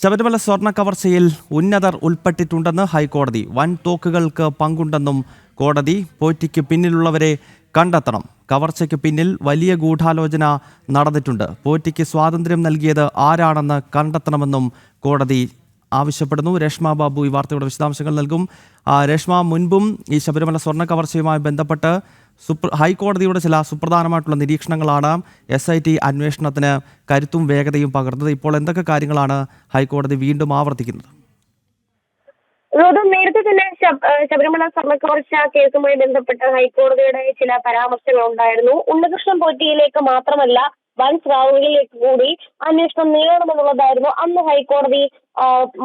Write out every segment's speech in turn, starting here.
ശബരിമല സ്വർണ്ണ കവർച്ചയിൽ ഉന്നതർ ഉൾപ്പെട്ടിട്ടുണ്ടെന്ന് ഹൈക്കോടതി. വൻ തോക്കുകൾക്ക് പങ്കുണ്ടെന്നും കോടതി. പോറ്റിക്ക് പിന്നിലുള്ളവരെ കണ്ടെത്തണം. കവർച്ചയ്ക്ക് പിന്നിൽ വലിയ ഗൂഢാലോചന നടന്നിട്ടുണ്ട്. പോറ്റിക്ക് സ്വാതന്ത്ര്യം നൽകിയത് ആരാണെന്ന് കണ്ടെത്തണമെന്നും കോടതി ആവശ്യപ്പെടുന്നു. രേഷ്മ ബാബു ഈ വാർത്തയുടെ വിശദാംശങ്ങൾ നൽകും. രേഷ്മ, മുൻപും ഈ ശബരിമല സ്വർണ്ണ കവർച്ചയുമായി ബന്ധപ്പെട്ട് ഹൈക്കോടതിയുടെ ചില സുപ്രധാനമായിട്ടുള്ള നിരീക്ഷണങ്ങളാണ് SIT അന്വേഷണത്തിന് കരുത്തും വേഗതയും പകർന്നത്. ഇപ്പോൾ എന്തൊക്കെ കാര്യങ്ങളാണ് ഹൈക്കോടതി വീണ്ടും ആവർത്തിക്കുന്നത്? നേരത്തെ തന്നെ ശബരിമല സ്വർണ്ണക്കവർച്ച കേസുമായി ബന്ധപ്പെട്ട് ഹൈക്കോടതിയുടെ ചില പരാമർശങ്ങൾ ഉണ്ടായിരുന്നു. ഉണ്ണികൃഷ്ണൻ പോറ്റിയിലേക്ക് മാത്രമല്ല വൻ സ്രാവുകളിലേക്ക് കൂടി അന്വേഷണം നീളണമെന്നുള്ളതായിരുന്നു അന്ന് ഹൈക്കോടതി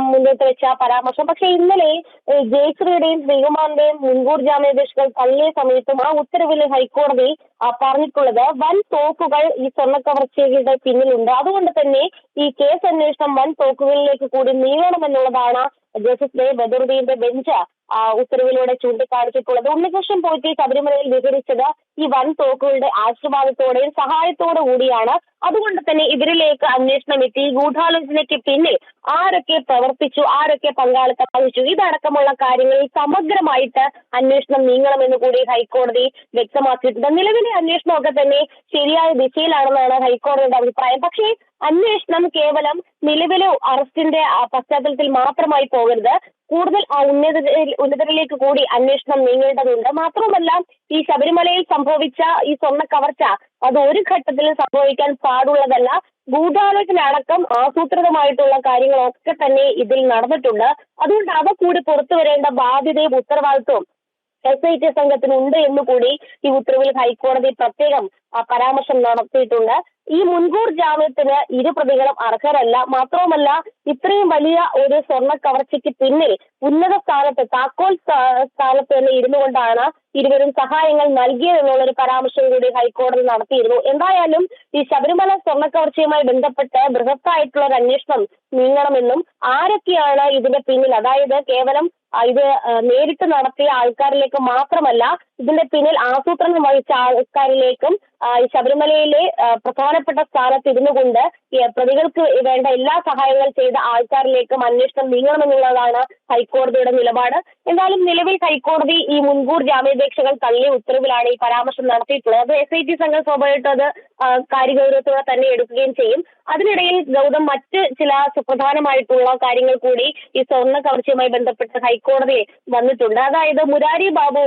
മുന്നോട്ട് വെച്ച പരാമർശം. പക്ഷെ ഇന്നലെ ജയശ്രീയുടെയും ശ്രീകുമാറിന്റെയും മുൻകൂർ ജാമ്യാപേക്ഷകൾ തള്ളിയ സമയത്തും ആ ഉത്തരവിൽ ഹൈക്കോടതി പറഞ്ഞിട്ടുള്ളത് വൻ തോക്കുകൾ ഈ സ്വർണ്ണക്കവർച്ചയുടെ പിന്നിലുണ്ട്. അതുകൊണ്ട് തന്നെ ഈ കേസ് അന്വേഷണം വൻ തോക്കുകളിലേക്ക് കൂടി നീളണമെന്നുള്ളതാണ് ജസ്റ്റിസ് എ ബദറുദ്ദീന്റെ ബെഞ്ച് ഉത്തരവിലൂടെ ചൂണ്ടിക്കാണിച്ചിട്ടുള്ളത്. ഉണ്ണികൃഷ്ണൻ പോറ്റി ശബരിമലയിൽ വിഹരിച്ചത് ഈ വൻ തോക്കുകളുടെ ആശീർവാദത്തോടെയും സഹായത്തോടു കൂടിയാണ്. അതുകൊണ്ട് തന്നെ ഇവരിലേക്ക് അന്വേഷണം എത്തി. ഗൂഢാലോചനയ്ക്ക് പിന്നിൽ ആരൊക്കെ പ്രവർത്തിച്ചു, ആരൊക്കെ പങ്കാളിത്തം വഹിച്ചു, ഇതടക്കമുള്ള കാര്യങ്ങളിൽ സമഗ്രമായിട്ട് അന്വേഷണം നീങ്ങണമെന്ന് കൂടി ഹൈക്കോടതി വ്യക്തമാക്കിയിട്ടുണ്ട്. നിലവിലെ അന്വേഷണമൊക്കെ തന്നെ ശരിയായ ദിശയിലാണെന്നാണ് ഹൈക്കോടതിയുടെ അഭിപ്രായം. പക്ഷേ അന്വേഷണം കേവലം നിലവിലെ അറസ്റ്റിന്റെ പശ്ചാത്തലത്തിൽ മാത്രമായി പോകരുത്. കൂടുതൽ ഉന്നതരിലേക്ക് കൂടി അന്വേഷണം നീങ്ങേണ്ടതുണ്ട്. മാത്രമല്ല ഈ ശബരിമലയിൽ സംഭവിച്ച ഈ സ്വർണ്ണ കവർച്ച അത് ഒരു ഘട്ടത്തിലും സംഭവിക്കാൻ പാടുള്ളതല്ല. ഗൂഢാലോചന അടക്കം ആസൂത്രിതമായിട്ടുള്ള കാര്യങ്ങളൊക്കെ തന്നെ ഇതിൽ നടന്നിട്ടുണ്ട്. അതുകൊണ്ട് അവ കൂടി പുറത്തു വരേണ്ട ബാധ്യതയും ഉത്തരവാദിത്വവും SIT സംഘത്തിനുണ്ട് എന്നുകൂടി ഈ ഉത്തരവിൽ ഹൈക്കോടതി പ്രത്യേകം പരാമർശം നടത്തിയിട്ടുണ്ട്. ഈ മുൻകൂർ ജാമ്യത്തിന് ഇരു പ്രതികളും അർഹരല്ല. മാത്രവുമല്ല ഇത്രയും വലിയ ഒരു സ്വർണ്ണ കവർച്ചയ്ക്ക് പിന്നിൽ ഉന്നത സ്ഥാനത്ത് താക്കോൽ സ്ഥാനത്ത് തന്നെ ഇരുന്നു കൊണ്ടാണ് ഇരുവരും സഹായങ്ങൾ നൽകിയതെന്നുള്ളൊരു പരാമർശം കൂടി ഹൈക്കോടതി നടത്തിയിരുന്നു. എന്തായാലും ഈ ശബരിമല സ്വർണ്ണ കവർച്ചയുമായി ബന്ധപ്പെട്ട് ബൃഹത്തായിട്ടുള്ള ഒരു അന്വേഷണം നീങ്ങണമെന്നും ആരൊക്കെയാണ് ഇതിന്റെ പിന്നിൽ, അതായത് കേവലം ഇത് നേരിട്ട് നടത്തിയ ആൾക്കാരിലേക്ക് മാത്രമല്ല ഇതിന്റെ പിന്നിൽ ആസൂത്രണം വഹിച്ച ആൾക്കാരിലേക്കും ശബരിമലയിലെ പ്രധാനപ്പെട്ട സ്ഥാനത്ത് ഇരുന്നു കൊണ്ട് പ്രതികൾക്ക് വേണ്ട എല്ലാ സഹായങ്ങൾ ചെയ്ത ആൾക്കാരിലേക്കും അന്വേഷണം നീങ്ങണമെന്നുള്ളതാണ് ഹൈക്കോടതിയുടെ നിലപാട്. എന്തായാലും നിലവിൽ ഹൈക്കോടതി ഈ മുൻകൂർ ജാമ്യാപേക്ഷകൾ തള്ളിയ ഉത്തരവിലാണ് ഈ പരാമർശം നടത്തിയിട്ടുള്ളത്. അത് SIT സംഘം സ്വാഭാവികമായിട്ട് അത് കാര്യഗൗരവത്തോടെ തന്നെ എടുക്കുകയും ചെയ്യും. അതിനിടയിൽ ഗൗതം, മറ്റ് ചില സുപ്രധാനമായിട്ടുള്ള കാര്യങ്ങൾ കൂടി ഈ സ്വർണ്ണ കവർച്ചയുമായി ബന്ധപ്പെട്ട് ഹൈക്കോടതി വന്നിട്ടുണ്ട്. അതായത് മുരാരി ബാബു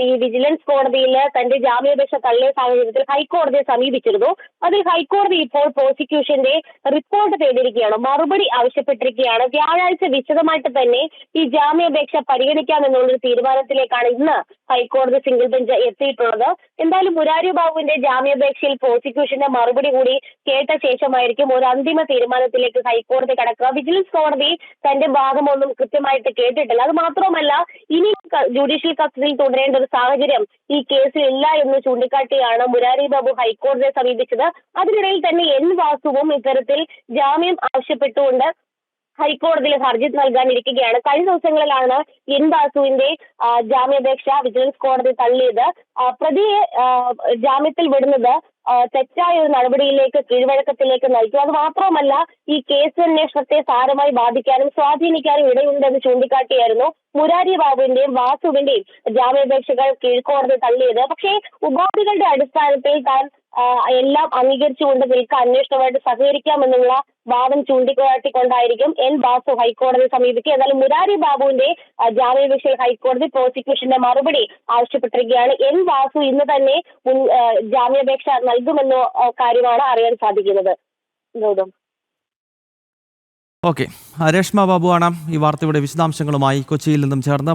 ഈ വിജിലൻസ് കോടതിയിൽ തന്റെ ജാമ്യാപേക്ഷ തള്ളിയ സാഹചര്യത്തിൽ ഹൈക്കോടതിയെ സമീപിച്ചിരുന്നു. അതിൽ ഹൈക്കോടതി ഇപ്പോൾ പ്രോസിക്യൂഷന്റെ റിപ്പോർട്ട് തേടിയിരിക്കുകയാണ്, മറുപടി ആവശ്യപ്പെട്ടിരിക്കുകയാണ്. വ്യാഴാഴ്ച വിശദമായിട്ട് തന്നെ ഈ ജാമ്യാപേക്ഷ പരിഗണിക്കാമെന്നുള്ളൊരു തീരുമാനത്തിലേക്കാണ് ഇന്ന് ഹൈക്കോടതി സിംഗിൾ ബെഞ്ച് എത്തിയിട്ടുള്ളത്. എന്തായാലും മുരാരി ബാബുവിന്റെ ജാമ്യാപേക്ഷയിൽ പ്രോസിക്യൂഷന്റെ മറുപടി കൂടി കേട്ട ശേഷമായിരിക്കും ഒരു അന്തിമ തീരുമാനത്തിലേക്ക് ഹൈക്കോടതി കടക്കുക. വിജിലൻസ് കോടതി തന്റെ ഭാഗമൊന്നും കൃത്യമായിട്ട് കേട്ടിട്ടില്ല. അത് മാത്രമല്ല ഇനി ജുഡീഷ്യൽ കസ്റ്റഡിയിൽ തുടരേണ്ട ഒരു സാഹചര്യം ഈ കേസിൽ ഇല്ല എന്ന് ചൂണ്ടിക്കാട്ടിയാണ് മുരാരി ബാബു ഹൈക്കോടതിയെ സമീപിച്ചത്. അതിനിടയിൽ തന്നെ N വാസുവും ഇത്തരത്തിൽ ജാമ്യം ആവശ്യപ്പെട്ടുകൊണ്ട് ഹൈക്കോടതിയിൽ ഹർജി നൽകാനിരിക്കുകയാണ്. കഴിഞ്ഞ ദിവസങ്ങളിലാണ് N വാസുവിന്റെ ജാമ്യാപേക്ഷ വിജിലൻസ് കോടതി തള്ളിയത്. പ്രതിയെ ജാമ്യത്തിൽ വിടുന്നത് തെറ്റായ ഒരു നടപടിയിലേക്ക്, കീഴ്വഴക്കത്തിലേക്ക് നയിക്കും. അത് മാത്രമല്ല ഈ കേസ് അന്വേഷണത്തെ സാരമായി ബാധിക്കാനും സ്വാധീനിക്കാനും ഇടയുണ്ടെന്ന് ചൂണ്ടിക്കാട്ടിയായിരുന്നു മുരാരി ബാബുവിന്റെയും വാസുവിന്റെയും ജാമ്യാപേക്ഷകൾ കീഴ്ക്കോടതി തള്ളിയത്. പക്ഷേ ഉപാധികളുടെ അടിസ്ഥാനത്തിൽ താൻ എല്ലാം അംഗീകരിച്ചുകൊണ്ട് നിൽക്കാൻ അന്വേഷണവുമായിട്ട് സഹകരിക്കാമെന്നുള്ള വാദം ചൂണ്ടിക്കാട്ടിക്കൊണ്ടായിരിക്കും N വാസു ഹൈക്കോടതിയെ സമീപിക്കുക. എന്നാലും മുരാരി ബാബുവിന്റെ ജാമ്യാപേക്ഷയിൽ ഹൈക്കോടതി പ്രോസിക്യൂഷന്റെ മറുപടി ആവശ്യപ്പെട്ടിരിക്കുകയാണ്. N വാസു ഇന്ന് തന്നെ ജാമ്യാപേക്ഷ നൽകുമെന്ന കാര്യമാണ് അറിയാൻ സാധിക്കുന്നത്. ഗൗതം. ഓക്കെ, രേഷ്മ ബാബുവാണ് ഈ വാർത്തയുടെ വിശദാംശങ്ങളുമായി കൊച്ചിയിൽ നിന്നും ചേർന്ന്